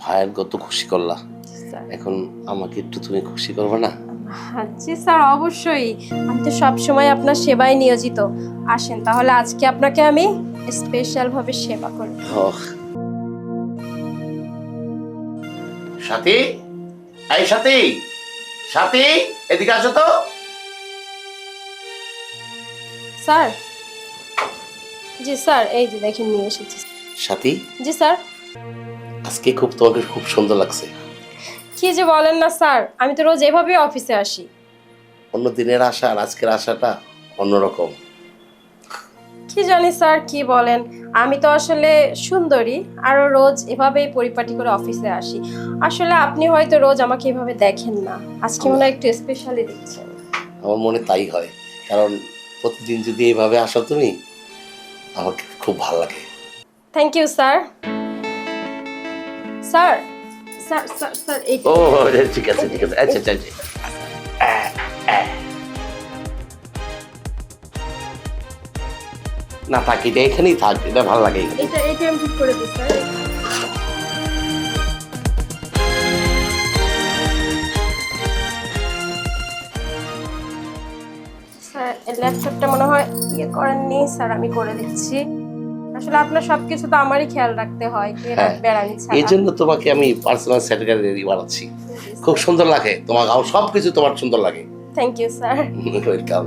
ভাইয়ের কত খুশি করলা, এখন আমাকে একটু তুমি খুশি করবে না? জি স্যার, অবশ্যই। আমি তো সবসময় আপনার সেবায় নিয়োজিত। আসেন তাহলে আজকে আপনাকে আমি স্পেশাল ভাবে সেবা করব। সাথী, এই সাথী, সাথী এদিকে আসো তো। স্যার, জি স্যার, এই যে দেখেন নিয়ে এসেছি। সাথী, জি স্যার। আজকে তোমাকে খুব সুন্দর লাগছে। কি যে বলেন না স্যার, আমি তো রোজ এভাবেই অফিসে আসি। অন্য দিনের আশা আর আজকের আশাটা অন্যরকম। কি জানি স্যার কি বলেন, আমি তো আসলে সুন্দরী, আর রোজ এভাবেই পরিপাটি করে অফিসে আসি। আসলে আপনি হয়তো রোজ আমাকে এভাবে দেখেন না, আজকে মনে হয় একটু স্পেশালি দেখছেন। আমার মনে তাই হয়, কারণ প্রতিদিন যদি এইভাবে আসো তুমি, আমার খুব ভালো লাগে। Thank you sir. Sir sir sir sir এই ও ঠিক আছে ঠিক আছে, আচ্ছা আচ্ছা। না থাক, এটা এখানেই থাক, এটা ভালো লাগে। এটা আমি ঠিক করে দিই স্যার। স্যার এই ল্যাপটপটা মনে হয় ইয়ে করেননি, স্যার আমি করে দিচ্ছি। আসলে আপনার সবকিছু তো আমারই খেয়াল রাখতে হয়, কে রাখবে আর আমি ছাড়া। এই জন্য তোমাকে আমি পার্সোনাল সেক্রেটারি বানাচ্ছি। খুব সুন্দর লাগে তোমাকে, আমার সবকিছু তোমার সুন্দর লাগে। Thank you sir. Welcome.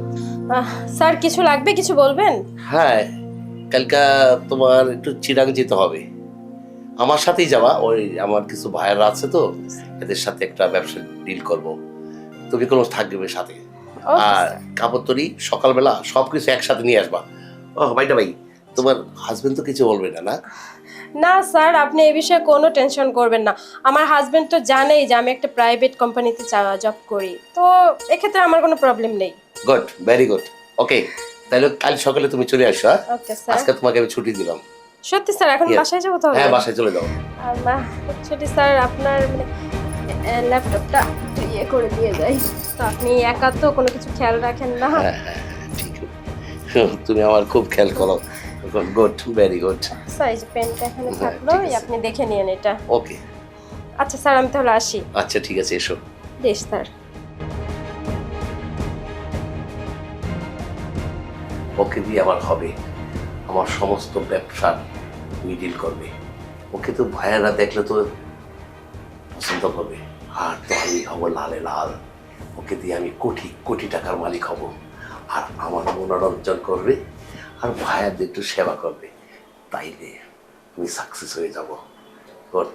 Sir কিছু লাগবে, কিছু বলবেন? হ্যাঁ, কালকা তোমার একটু চিরাং যেতে হবে, আমার সাথেই যাবা। ওই আমার কিছু ভাইয়েরা আছে তো, এদের সাথে একটা ব্যবসা ডিল করব, তুমি কোনো থাকবে সাথে। আর কাপড় তরি সকালবেলা সবকিছু একসাথে নিয়ে আসবা। ও ভাইটা ভাই, তোমার হাজবেন্ড তো কিছু বলবে না? না না স্যার, আপনি এই বিষয়ে কোনো টেনশন করবেন না। আমার হাজবেন্ড তো জানেই যে আমি একটা প্রাইভেট কোম্পানিতে জব করি, তো এক্ষেত্রে আমার কোনো প্রবলেম নেই। Good, very good. ওকে, তাহলে কাল সকালে তুমি চলে আসো। Okay sir. আজকে তোমাকে আমি ছুটি দিলাম। সত্যি স্যার, এখন Yes. বাসায় যাবো তাহলে? হ্যাঁ, বাসায় চলে যাও। ছুটি স্যার, আপনার মানে ল্যাপটপটা একটু ইয়ে করে দিয়ে যাই, তো আপনি একা তো কোনো কিছু খেয়াল রাখেন না। হ্যাঁ হ্যাঁ, ঠিক। তুমি আমার খুব খেয়াল করো। Good, very good. স্যার এই যে পেনটা এখানে থাকলো, ঠিক আছে। আপনি দেখে নিয়েন এটা। ওকে, আচ্ছা স্যার, আমি তাহলে আসি। আচ্ছা ঠিক আছে, এসো। বেশ স্যার। ওকে দিয়ে আমার হবে, আমার সমস্ত ব্যবসা মিডিল করবে। ওকে তো ভাইয়েরা দেখলে তো পছন্দ করবে, আর তো আমি হব লালে লাল। ওকে দিয়ে আমি কোটি কোটি টাকার মালিক হব, আর আমার মনোরঞ্জন করবে, আর ভাইয়াদের একটু সেবা করবে। তাইলে আমি সাকসেস হয়ে যাব। ওর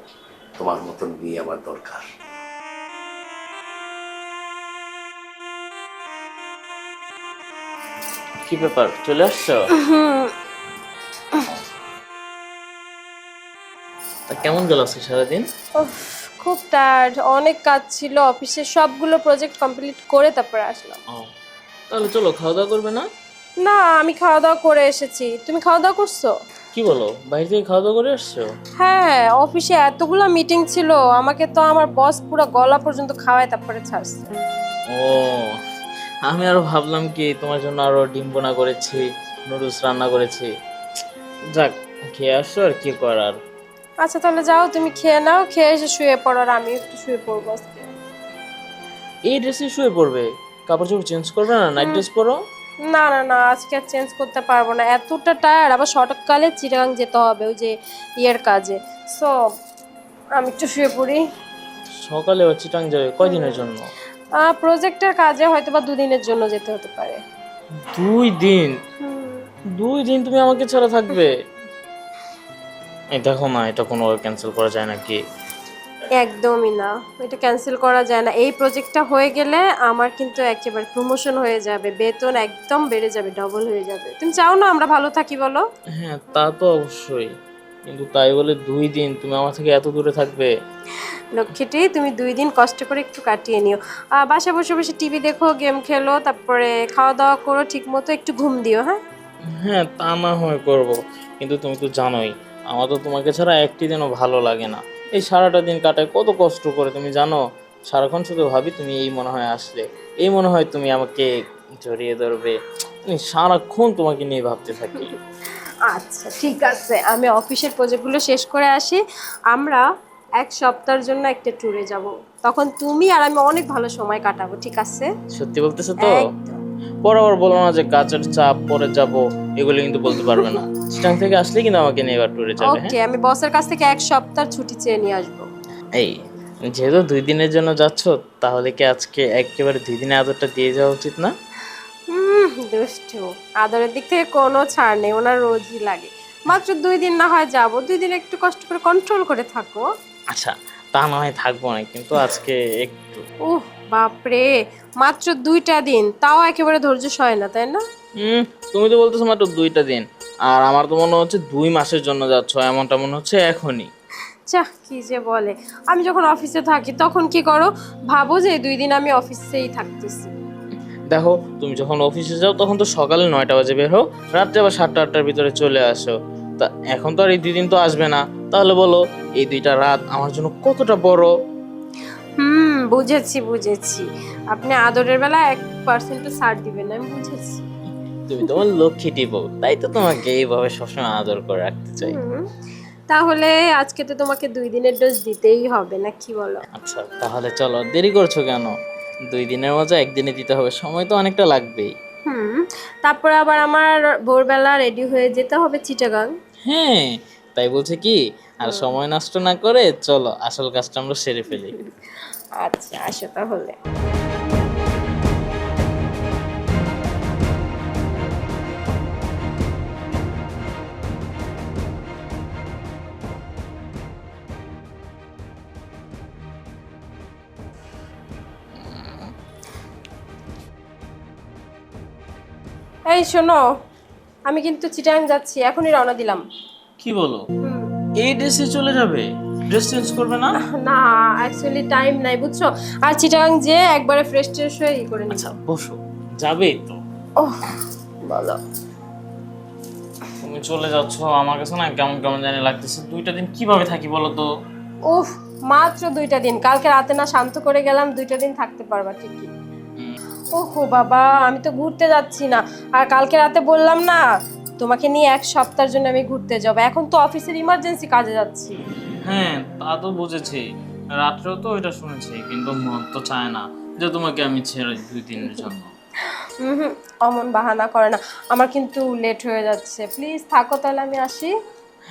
তোমার মতন বিয়ে আমার দরকার। কি ব্যাপার, চলে আসছো? তা কেমন গেল আজকে সারাদিন? উফ, খুব টায়ার্ড, অনেক কাজ ছিল অফিসে, সবগুলো প্রজেক্ট কমপ্লিট করে তারপরে আসলাম। ও, তাহলে চলো, খাওয়া দাওয়া করবে না? না, আমি খাওয়া দাওয়া করে এসেছি। তুমি খাওয়া দাওয়া করছো? কি বলো, বাইরে থেকে খাওয়া দাওয়া করে আসছো? হ্যাঁ, অফিসে এতগুলো মিটিং ছিল, আমাকে তো আমার বস পুরো গলা পর্যন্ত খাওয়ায় তারপরে ছাড়ছে। ও, আমি আরো ভাবলাম কি তোমার জন্য আরো ডিম বোনা করেছি, নুডলস রান্না করেছি। যাক, খেয়ে আসছো, আর কি করার। আচ্ছা তাহলে যাও, তুমি খেয়ে নাও, খেয়ে এসে শুয়ে পড়ো, আর আমি একটু শুয়ে পড়বো আজকে। এই ড্রেসে শুয়ে পড়বে? কাপড় চোপড় চেঞ্জ করবে না? নাইট ড্রেস পরো। না না না, আজকে আর চেঞ্জ করতে পারবো না, এতটা টায়ার্ড। আবার সকালে চিটাগাং যেতে হবে ওই যে ইয়ের কাজে, সো আমি একটু শুয়ে পড়ি। সকালে ও চিটাং যাবে? কয়দিনের জন্য? প্রজেক্টের কাজে হয়তো বা 2 দিনের জন্য যেতে হতে পারে। 2 দিন? 2 দিন তুমি আমাকে ছাড়া থাকবে? এই দেখো না, এটা কোনো ক্যান্সেল করা যায় নাকি? একদমই না, এটা ক্যান্সেল করা যায় না। এই প্রজেক্টটা হয়ে গেলে আমার কিন্তু একেবারে প্রমোশন হয়ে যাবে, বেতন একদম বেড়ে যাবে, ডবল হয়ে যাবে। তুমি চাও না আমরা ভালো থাকি, বলো? হ্যাঁ, তা তো অবশ্যই, কিন্তু তাই বলে 2 দিন তুমি আমার থেকে এত দূরে থাকবে? লক্ষ্মীটি, তুমি 2 দিন কষ্ট করে একটু কাটিয়ে নিও। বাসায় বসে বসে টিভি দেখো, গেম খেলো, তারপরে খাওয়া দাওয়া করো ঠিক মতো, একটু ঘুম দিও। হ্যাঁ হ্যাঁ, তা না হয় করবো, কিন্তু তুমি তো জানোই আমার তো তোমাকে ছাড়া একটি দিনও ভালো লাগে না। এই সারাটা দিন কাটায় কত কষ্ট করে, তুমি জানো। সারাক্ষণ শুধু ভাবি তুমি এই মনে হয় আসলে, এই মনে হয় তুমি আমাকে জড়িয়ে ধরবে। আমি সারাক্ষণ তোমাকে নিয়ে ভাবতে থাকি। আচ্ছা ঠিক আছে, আমি অফিসের প্রজেক্টগুলো শেষ করে আসি। আমরা এক সপ্তাহের জন্য একটা ট্যুরে যাব। তখন তুমি আর আমি অনেক ভালো সময় কাটাবো, ঠিক আছে? সত্যি বলতেছো তো? একদম। পরে আবার বলো না যে কাজের চাপ, পরে যাব, এগুলো কিন্তু বলতে পারবে না। চিটাং থেকে আসলে কিন্তু আমাকে নিয়ে এবার ট্যুরে যাবে। হ্যাঁ ওকে, আমি বসের কাছ থেকে এক সপ্তাহ ছুটি চেয়ে নিয়ে আসবো। এই, যেহেতু 2 দিনের জন্য যাচ্ছ, তাহলে কি আজকে একেবারে 2 দিনে আদরটা দিয়ে যাওয়া উচিত না? দুষ্টু, আদরের দিক থেকে কোনো ছাড় নেই, ওনার রোজই লাগে। মাত্র 2 দিন না হয় যাবো, 2 দিন একটু কষ্ট করে কন্ট্রোল করে থাকো। আচ্ছা, তা না হয় থাকবো না, কিন্তু আজকে একটু। উহ বাপরে, মাত্র 2টা দিন, তাও একেবারে ধৈর্য সয় না, তাই না? হুম, তুমি তো বলতেছো মাত্র 2টা দিন, আর আমার তো মনে হচ্ছে 2 মাসের জন্য যাচ্ছ, এমনটা মনে হচ্ছে এখনই। চাহ, কি যে বলে। আমি যখন অফিসে থাকি তখন কি করো, ভাবো যে 2 দিন আমি অফিসেই থাকতেছি। দেখো, তুমি যখন অফিসে যাও তখন তো সকালে 9টা বাজে বের হও, রাত্রে আবার 7টা 8টার ভিতরে চলে আসো। তা এখন তো আর এই 2 দিন তো আসবে না, তাহলে বলো এই 2টা রাত আমার জন্য কতটা বড়। বুঝেছি বুঝেছি, আপনি আদরের বেলা 1% ছাড় দিবেন না, আমি বুঝেছি। তুমি তোমার লক্ষ্মী টিপো, তাই তো তোমাকে এইভাবে সবসময় আদর করে রাখতে চাই। হুম, তাহলে আজকে তো তোমাকে 2 দিনের ডোজ দিতেই হবে, না কি বলো? আচ্ছা, তাহলে চলো, দেরি করছো কেন? 2 দিনের মজা একদিনে দিতে হবে, সময় তো অনেকটা লাগবেই। তারপরে আবার আমার ভোরবেলা রেডি হয়ে যেতে হবে চিটাগাং। হ্যাঁ, তাই বলছে কি, আর সময় নষ্ট না করে চলো আসল কাজটা আমরা সেরে ফেলি। আচ্ছা, আসো তাহলে। এই শোনো, আমি কিন্তু চিটাগাং যাচ্ছি, এখনই রওনা দিলাম। কি বলো, এই ড্রেসে চলে যাবে? ড্রেস চেঞ্জ করবে না? না, অ্যাকচুয়ালি টাইম নাই বুঝছো, আর চিটাগাং যে একবারে ফ্রেশ ট্রেশ হয়ে করে নিচ্ছি। আচ্ছা বসো, যাবেই তো। ওহ, বলো। তুমি চলে যাচ্ছ, আমার কাছে না কেমন কেমন জানি লাগতেছে। 2টা দিন কিভাবে থাকি বলো তো? উফ, মাত্র 2টা দিন, কালকে রাতে না শান্ত করে গেলাম, 2টা দিন থাকতে পারবা ঠিকই। ওহো বাবা, আমি তো ঘুরতে যাচ্ছি না, আর কালকে রাতে বললাম না তোমাকে নিয়ে এক সপ্তাহের জন্য আমি ঘুরতে যাব, এখন তো অফিসের ইমার্জেন্সি কাজে যাচ্ছি। হ্যাঁ, তা তো বুঝেছি, রাত্রেও তো এটা শুনেছি, কিন্তু মন তো চায় না যে তোমাকে আমি ছেড়ে 2 দিনের জন্য। অমন বাহানা করে না, আমার কিন্তু লেট হয়ে যাচ্ছে, প্লিজ থাকো তাহলে, আমি আসি।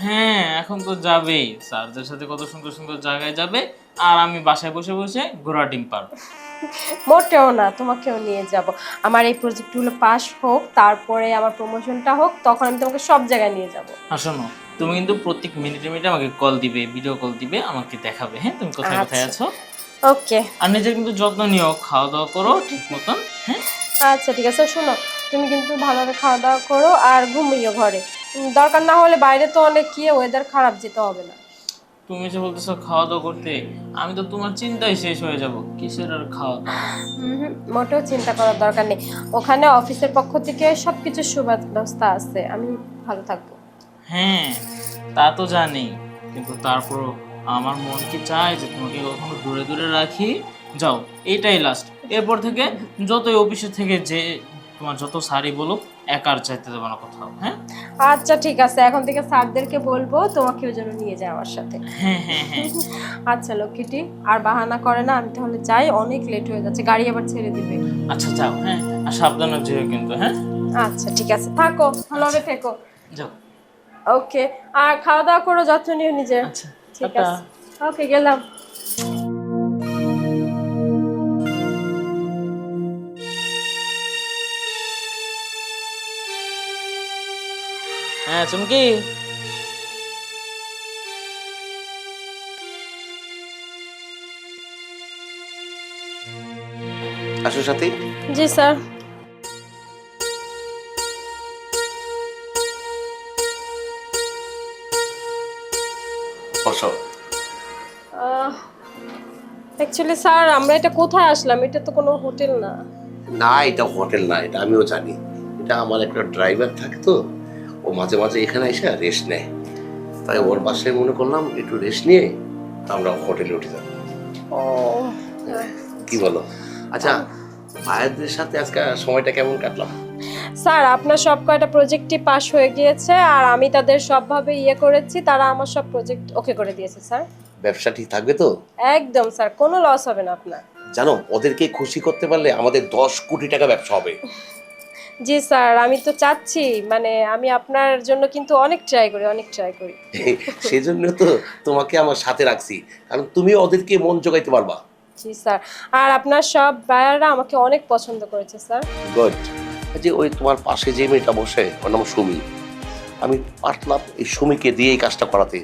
হ্যাঁ, এখন তো যাবেই, স্যারদের সাথে কত সুন্দর সুন্দর জায়গায় যাবে, আর আমি বাসায় বসে বসে ঘোড়া ডিম পারবো। মোটেও না, তোমাকেও নিয়ে যাব। আমার এই প্রজেক্টগুলো পাস হোক, তারপরে আমার প্রমোশনটা হোক, তখন আমি তোমাকে সব জায়গায় নিয়ে যাব। আর শোনো, তুমি কিন্তু প্রত্যেক মিনিটে মিনিটে আমাকে কল দিবে, ভিডিও কল দিবে, আমাকে দেখাবে হ্যাঁ তুমি কোথায় কোথায় আছো। ওকে। আর নিজের কিন্তু যত্ন নিও, খাওয়া দাওয়া করো ঠিক মতন। হ্যাঁ আচ্ছা ঠিক আছে, শোনো, তুমি কিন্তু ভালোভাবে খাওয়া দাওয়া করো আর ঘুমিও ঘরে। দরকার না হলে বাইরে তো অনেক কি ওয়েদার খারাপ, যেতে হবে না। তুমি যে বলতেছো খাওয়া দাওয়া করতে, আমি তো তোমার চিন্তায় শেষ হয়ে যাব, কিসের আর খাওয়া দাওয়া। মোটেও চিন্তা করার দরকার নেই, ওখানে অফিসের পক্ষ থেকে সবকিছু সুব্যবস্থা আছে, আমি ভালো থাকবো। হ্যাঁ, তা তো জানি, কিন্তু তারপরও আমার মন কি চায় যে তোমাকে কখনো দূরে দূরে রাখি। যাও, এটাই লাস্ট, এরপর থেকে যতই অফিসে থেকে যে তোমার যত সারি বলো, একার চাইতে দেবো না কোথাও। হ্যাঁ আচ্ছা ঠিক আছে, এখন থেকে স্যারদেরকে বলবো তোমাকে ওই জন্য নিয়ে যায় আমার সাথে। হ্যাঁ হ্যাঁ হ্যাঁ আচ্ছা লক্ষ্মীটি, আর বাহানা করে না, আমি তাহলে যাই, অনেক লেট হয়ে যাচ্ছে, গাড়ি আবার ছেড়ে দিবে। আচ্ছা যাও, হ্যাঁ, আর সাবধানে যেও কিন্তু। হ্যাঁ আচ্ছা ঠিক আছে, থাকো, ভালোভাবে থেকো। যাও। ওকে, আর খাওয়া দাওয়া করো, যত্ন নিও নিজের। আচ্ছা, ঠিক টাটা। আছে, ওকে, গেলাম। হ্যাঁ চুমকি, আসো সাথে। জি স্যার। বসো। অ্যাকচুয়ালি স্যার, আমরা এটা কোথায় আসলাম? এটা তো কোনো হোটেল না। না, এটা হোটেল না, এটা আমিও জানি। এটা আমার একটা ড্রাইভার থাকে তো, ও মাঝে মাঝে এখানে এসে রেস্ট নেয়, তাই ওর বাসায় মনে করলাম একটু রেস্ট নিয়ে আমরা হোটেলে উঠে যাবো। ও, কি বলো? আচ্ছা, ভাইয়াদের সাথে আজকে সময়টা কেমন কাটলাম? স্যার আপনার সব কয়টা প্রজেক্টই পাস হয়ে গিয়েছে, আর আমি তাদের সবভাবে করেছি, তারা আমার সব প্রজেক্ট ওকে করে দিয়েছে স্যার। ব্যবসা ঠিক থাকবে তো? একদম স্যার, কোনো লস হবে না আপনার। জানো, ওদেরকে খুশি করতে পারলে আমাদের 10 কোটি টাকা ব্যবসা হবে। জি স্যার, আমি তো চাচ্ছি, মানে আমি আপনার জন্য কিন্তু অনেক ট্রাই করি। সেজন্য তো তোমাকে আমার সাথে রাখছি, কারণ তুমি ওদেরকে মন জোগাইতে পারবা। জি স্যার, আর আপনার সব বায়াররা আমাকে অনেক পছন্দ করেছে স্যার। গুড। যে ওই তোমার পাশে যে মেয়েটা বসে, ওর নাম সুমি, আমি পারলাম এই সুমিকে দিয়ে এই কাজটা করাতে,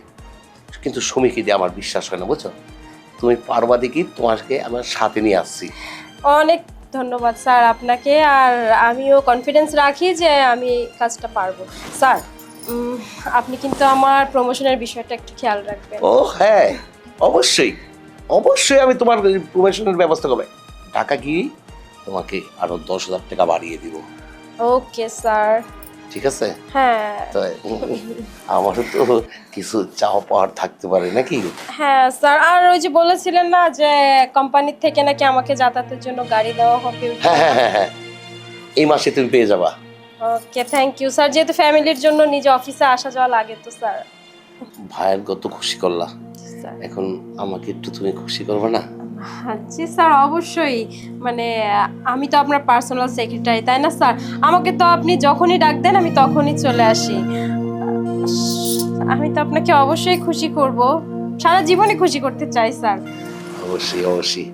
কিন্তু সুমিকে দিয়ে আমার বিশ্বাস হয় না, বুঝছো? তুমি পারবা দেখি তোমাকে আমার সাথে নিয়ে আসছি। অনেক ধন্যবাদ স্যার আপনাকে, আর আমিও কনফিডেন্স রাখি যে আমি কাজটা পারবো। স্যার আপনি কিন্তু আমার প্রমোশনের বিষয়টা একটু খেয়াল রাখবেন। ও হ্যাঁ, অবশ্যই অবশ্যই আমি তোমার প্রমোশনের ব্যবস্থা করবে। টাকা কি তোমাকে আরো 10,000 টাকা বাড়িয়ে দিব। Okay sir. ঠিক আছে? হ্যাঁ তো আমারও তো কিছু চাওয়া পাওয়ার থাকতে পারে নাকি? হ্যাঁ স্যার, আর ওই যে বলেছিলেন না যে কোম্পানির থেকে নাকি আমাকে যাতায়াতের জন্য গাড়ি দেওয়া হবে। হ্যাঁ হ্যাঁ হ্যাঁ হ্যাঁ, এই মাসে তুমি পেয়ে যাবা। ওকে থ্যাংক ইউ স্যার, যেহেতু ফ্যামিলির জন্য নিজে অফিসে আসা যাওয়া লাগে তো স্যার। ভাইয়ের কত খুশি করলা, স্যার এখন আমাকে একটু তুমি খুশি করবে না? জি স্যার অবশ্যই, মানে আমি তো আপনার পার্সোনাল সেক্রেটারি, তাই না স্যার? আমাকে তো আপনি যখনই ডাক দেন আমি তখনই চলে আসি। আমি তো আপনাকে অবশ্যই খুশি করব, সারা জীবনই খুশি করতে চাই স্যার। অবশ্যই অবশ্যই।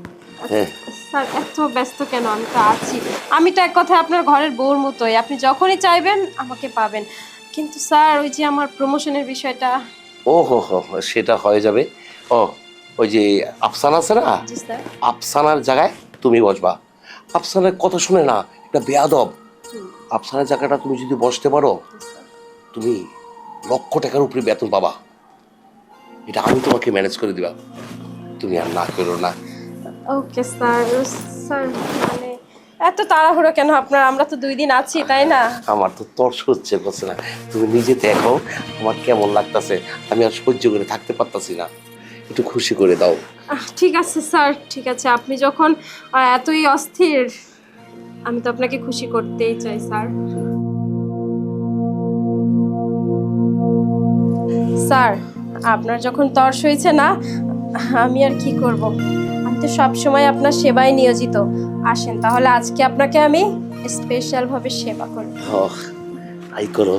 হ্যাঁ স্যার এত ব্যস্ত কেন? আমি তো আছি, আমি তো এক কথায় আপনার ঘরের বউর মতোই, আপনি যখনই চাইবেন আমাকে পাবেন। কিন্তু স্যার ওই যে আমার প্রমোশনের বিষয়টা। ও হো হো, সেটা হয়ে যাবে। ও ওই যে আফসানা আছে না, জি স্যার। আফসানার জায়গায় তুমি বসবা। আফসানার কথা শুনে না, একটা বেয়াদব। আফসানার জায়গাটা তুমি যদি বসতে পারো, তুমি লক্ষ টাকার উপরে বেতন পাবা। এটা আমি তোমাকে ম্যানেজ করে দিবা, তুমি আর না করো না। Okay sir. স্যার মানে এত তাড়াহুড়ো কেন আপনার? আমরা তো 2 দিন আছি, তাই না? আমার তো তর্স হচ্ছে করছে না, তুমি নিজে দেখো আমার কেমন লাগতেছে, আমি আর সহ্য করে থাকতে পারতাছি না, একটু খুশি করে দাও। ঠিক আছে স্যার, ঠিক আছে, আপনি যখন এতই অস্থির, আমি তো আপনাকে খুশি করতেই চাই স্যার। স্যার আপনার যখন তর্স হয়েছে না, আমি আর কি করব, আমি তো সব সময় আপনার সেবায় নিয়োজিত। আসেন তাহলে আজকে আপনাকে আমি স্পেশাল ভাবে সেবা করব। তাই করো।